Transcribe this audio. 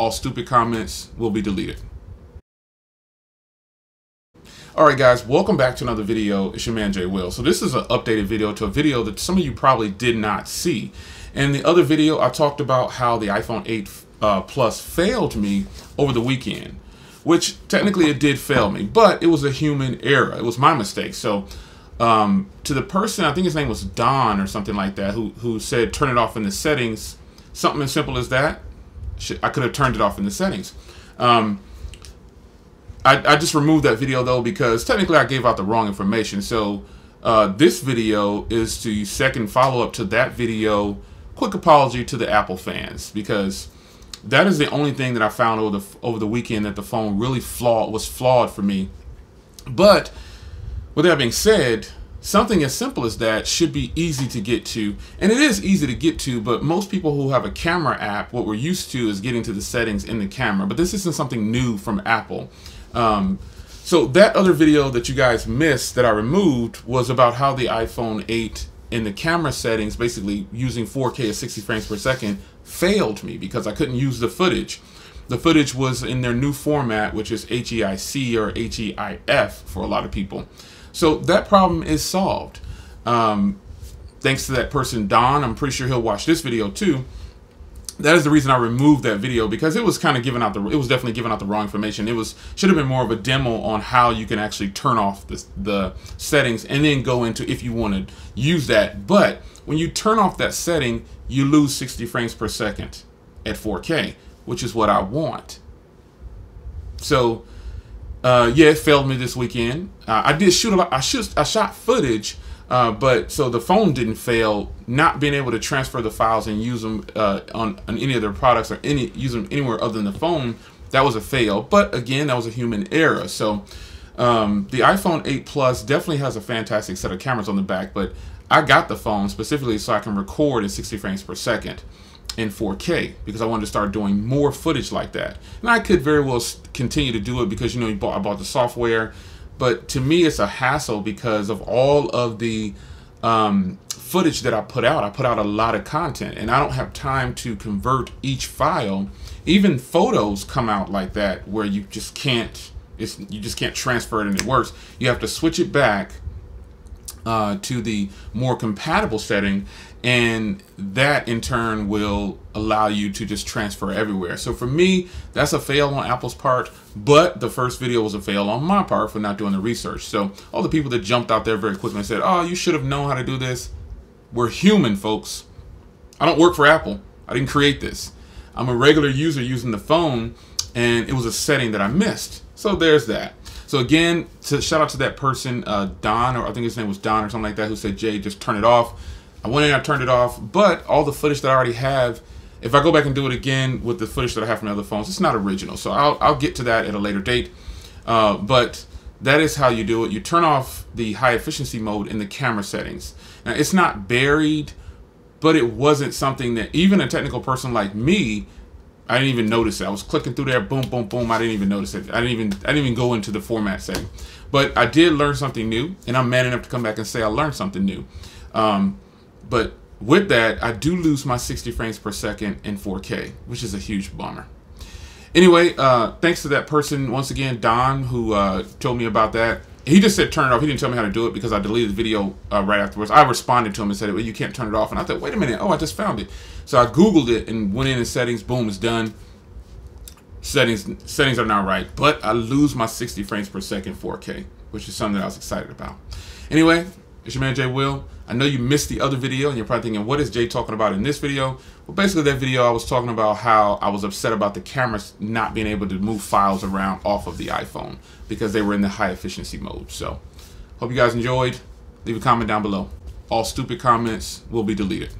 All stupid comments will be deleted. Alright guys, welcome back to another video. It's your man Jay Will. So this is an updated video to a video that some of you probably did not see. In the other video, I talked about how the iPhone 8 Plus failed me over the weekend, which technically it did fail me, but it was a human error. It was my mistake. So to the person, I think his name was Don or something like that, who said turn it off in the settings, something as simple as that, I could have turned it off in the settings. I just removed that video though because technically I gave out the wrong information. So this video is the second follow-up to that video. Quick apology to the Apple fans, because that is the only thing that I found over the weekend that the phone really was flawed for me. But with that being said, something as simple as that should be easy to get to, and it is easy to get to, but most people who have a camera app, what we're used to is getting to the settings in the camera, but this isn't something new from Apple. So that other video that you guys missed that I removed was about how the iPhone 8 in the camera settings, basically using 4K at 60 frames per second, failed me because I couldn't use the footage. The footage was in their new format, which is HEIC or HEIF for a lot of people. So that problem is solved. Thanks to that person, Don. I'm pretty sure he'll watch this video too. That is the reason I removed that video, because it was kind of giving out it was definitely giving out the wrong information. Should have been more of a demo on how you can actually turn off the settings and then go into if you want to use that. But when you turn off that setting, you lose 60 frames per second at 4K, which is what I want. So yeah, it failed me this weekend. I did shoot a lot. I shot footage, but so the phone didn't fail. Not being able to transfer the files and use them on any of their products or use them anywhere other than the phone, that was a fail. But again, that was a human error. So the iPhone 8 Plus definitely has a fantastic set of cameras on the back, but I got the phone specifically so I can record at 60 frames per second in 4K because I wanted to start doing more footage like that. And I could very well continue to do it because, you know, I bought the software, but to me it's a hassle because of all of the footage that I put out a lot of content, and I don't have time to convert each file. Even photos come out like that where you just can't transfer it and it works. You have to switch it back to the more compatible setting, and that in turn will allow you to just transfer everywhere. So for me, that's a fail on Apple's part, but the first video was a fail on my part for not doing the research. So all the people that jumped out there very quickly and said, oh, you should have known how to do this. We're human, folks. I don't work for Apple. I didn't create this. I'm a regular user using the phone, and it was a setting that I missed. So there's that. So again, shout out to that person, Don, or I think his name was Don or something like that, who said, Jay, just turn it off. I went in, I turned it off, but all the footage that I already have, if I go back and do it again with the footage that I have from other phones, it's not original. So I'll get to that at a later date. But that is how you do it. You turn off the high efficiency mode in the camera settings. Now, it's not buried, but it wasn't something that even a technical person like me, I didn't even notice it. I was clicking through there, boom, boom, boom. I didn't even notice it. I didn't even go into the format setting. But I did learn something new, and I'm man enough to come back and say I learned something new. But with that, I do lose my 60 frames per second in 4K, which is a huge bummer. Anyway, thanks to that person, once again, Don, who told me about that. He just said turn it off. He didn't tell me how to do it because I deleted the video right afterwards. I responded to him and said, well, you can't turn it off. And I thought, wait a minute. Oh, I just found it. So I Googled it and went in settings. Boom, it's done. Settings are now right. But I lose my 60 frames per second 4K, which is something that I was excited about. Anyway, it's your man Jay Will. I know you missed the other video and you're probably thinking, what is Jay talking about in this video? Well, basically that video I was talking about how I was upset about the cameras not being able to move files around off of the iPhone because they were in the high efficiency mode. So hope you guys enjoyed. Leave a comment down below. All stupid comments will be deleted.